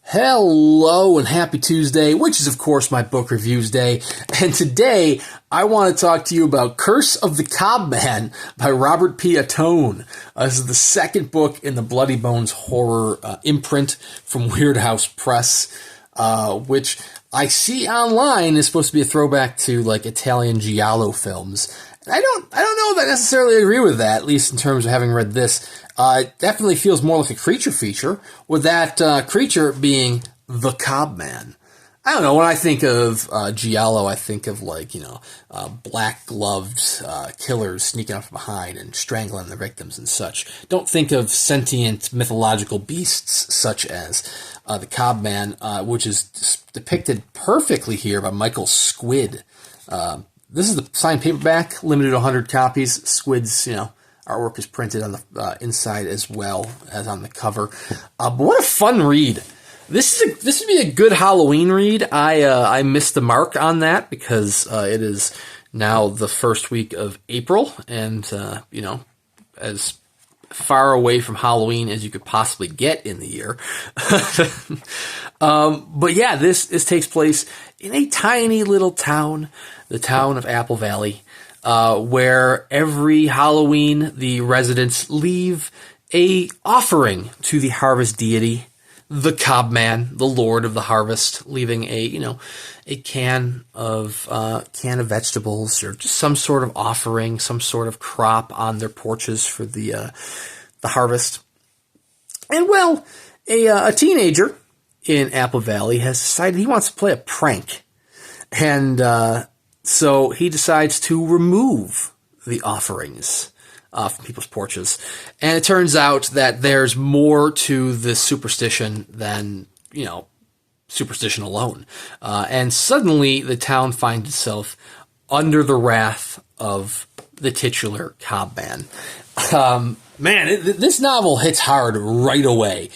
Hello and happy Tuesday, which is of course my book reviews day. And today I want to talk to you about Curse of the Cob Man by Robert P Ottone. This is the second book in the Bloody Bones horror imprint from Weird House Press, which I see online is supposed to be a throwback to like Italian giallo films. And I don't know if I necessarily agree with that, at least in terms of having read this. It definitely feels more like a creature feature, with that creature being the Cob Man. I don't know, when I think of giallo, I think of black-gloved killers sneaking up from behind and strangling the victims and such. Don't think of sentient mythological beasts such as the Cob Man, which is depicted perfectly here by Michael Squid. This is the signed paperback, limited to 100 copies. Squid's, artwork is printed on the inside as well as on the cover. But what a fun read. This would be a good Halloween read. I missed the mark on that because it is now the first week of April, and as far away from Halloween as you could possibly get in the year. But yeah, this takes place in a tiny little town, the town of Apple Valley, where every Halloween the residents leave a offering to the harvest deity, the Cob Man, the Lord of the Harvest, leaving a can of vegetables or just some sort of offering, some sort of crop on their porches for the harvest. And well, a teenager in Apple Valley has decided he wants to play a prank, and so he decides to remove the offerings from people's porches. And it turns out that there's more to this superstition than, superstition alone. And suddenly the town finds itself under the wrath of the titular Cob Man. This novel hits hard right away.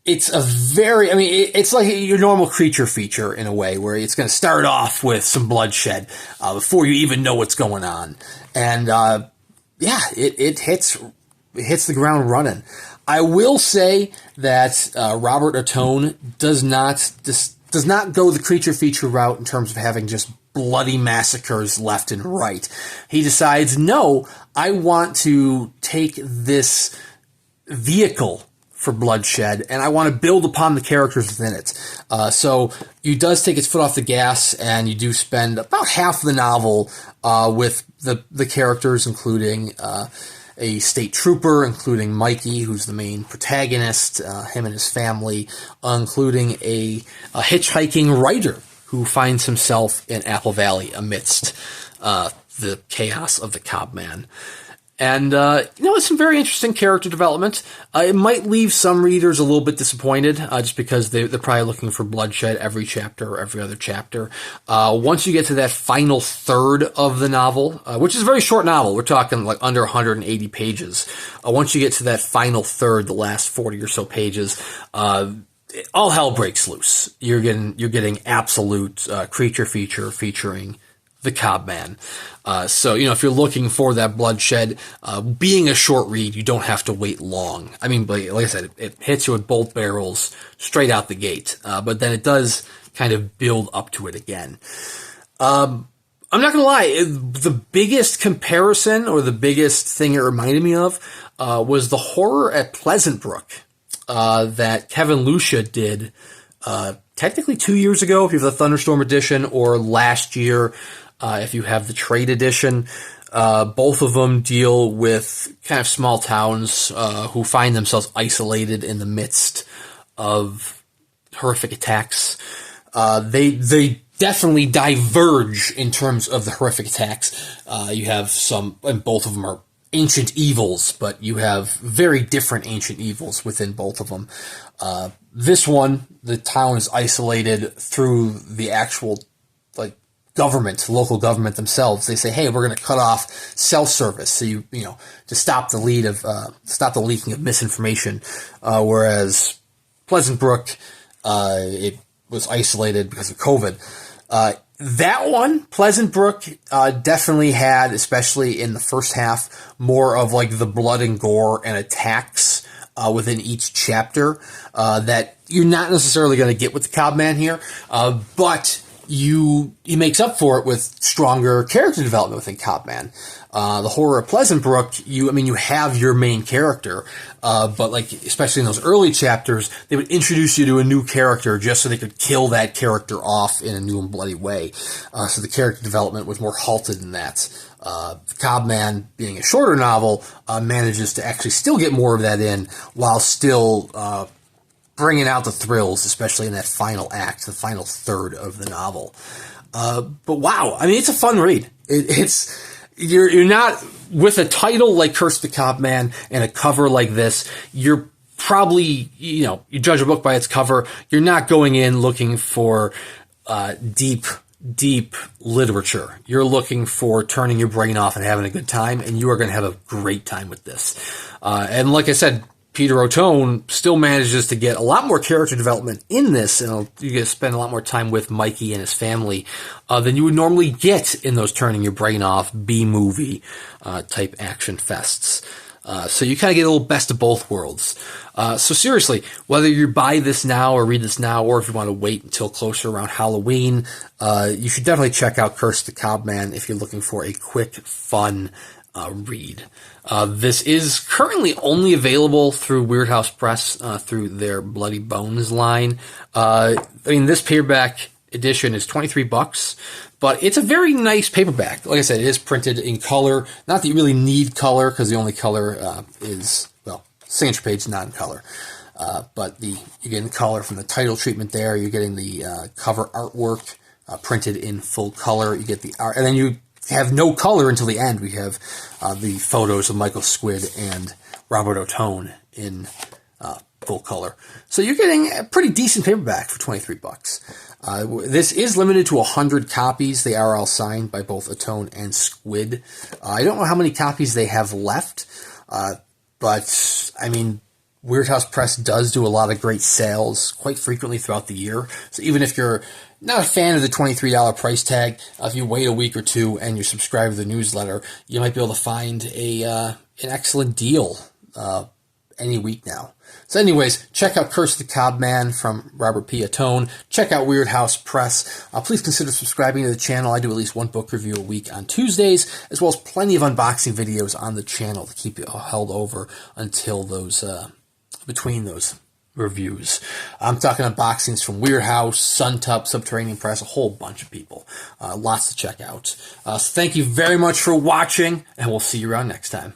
It's a very, it's like your normal creature feature in a way, where it's going to start off with some bloodshed before you even know what's going on. And it hits the ground running. I will say that Robert Ottone does not go the creature feature route in terms of having just bloody massacres left and right. He decides, no, I want to take this vehicle for bloodshed, and I want to build upon the characters within it. So he does take its foot off the gas, and you do spend about half the novel with the characters, including a state trooper, including Mikey, who's the main protagonist, him and his family, including a hitchhiking writer who finds himself in Apple Valley amidst the chaos of the Cob Man. And, it's some very interesting character development. It might leave some readers a little bit disappointed, just because they're probably looking for bloodshed every chapter or every other chapter. Once you get to that final third of the novel, which is a very short novel, we're talking like under 180 pages. Once you get to that final third, the last 40 or so pages, all hell breaks loose. You're getting absolute creature feature featuring the Cob Man. So, if you're looking for that bloodshed, being a short read, you don't have to wait long. Like I said, it hits you with both barrels straight out the gate. But then it does kind of build up to it again. I'm not going to lie. The biggest comparison, or the biggest thing it reminded me of, was the horror at Pleasant Brook that Kevin Lucia did technically 2 years ago, if you have the Thunderstorm edition, or last year, if you have the trade edition. Both of them deal with kind of small towns who find themselves isolated in the midst of horrific attacks. They definitely diverge in terms of the horrific attacks. You have some, and both of them are ancient evils, but you have very different ancient evils within both of them. This one, the town is isolated through the actual government, local government themselves. They say, hey, we're going to cut off cell service, so to stop the leaking of misinformation. Whereas Pleasant Brook, it was isolated because of COVID. That one, Pleasant Brook, definitely had, especially in the first half, more of like the blood and gore and attacks within each chapter that you're not necessarily going to get with the Cob Man here, but he makes up for it with stronger character development within Cob Man. The Horror of Pleasant Brook, you have your main character, but like, especially in those early chapters, they would introduce you to a new character just so they could kill that character off in a new and bloody way. So the character development was more halted in that. Cob Man, being a shorter novel, manages to actually still get more of that in while still bringing out the thrills, especially in that final act, the final third of the novel. But wow, I mean, it's a fun read. You're not, with a title like Curse the Cob Man and a cover like this, you're probably, you judge a book by its cover. You're not going in looking for deep literature. You're looking for turning your brain off and having a good time, and you are going to have a great time with this. And like I said, Peter Ottone still manages to get a lot more character development in this, and you get to spend a lot more time with Mikey and his family than you would normally get in those turning your brain off B-movie type action fests. So you kind of get a little best of both worlds. So seriously, whether you buy this now or read this now, or if you want to wait until closer around Halloween, you should definitely check out Curse the Cob Man if you're looking for a quick, fun read. This is currently only available through Weird House Press, through their Bloody Bones line. This paperback edition is $23, but it's a very nice paperback. Like I said, it is printed in color. Not that you really need color, because the only color is, signature page, not in color. But you're getting color from the title treatment there. You're getting the cover artwork printed in full color. You get the art, and then you have no color until the end. We have the photos of Michael Squid and Robert Ottone in full color. So you're getting a pretty decent paperback for $23. This is limited to 100 copies. They are all signed by both Ottone and Squid. I don't know how many copies they have left, but I mean, Weird House Press does do a lot of great sales quite frequently throughout the year. So even if you're not a fan of the $23 price tag, if you wait a week or two and you subscribe to the newsletter, you might be able to find an excellent deal any week now. So anyways, check out Curse the Cob Man from Robert P Ottone. Check out Weird House Press. Please consider subscribing to the channel. I do at least one book review a week on Tuesdays, as well as plenty of unboxing videos on the channel to keep you held over until those between those reviews. I'm talking unboxings from Weird House, Suntop, Subterranean Press, a whole bunch of people. Lots to check out. So thank you very much for watching, and we'll see you around next time.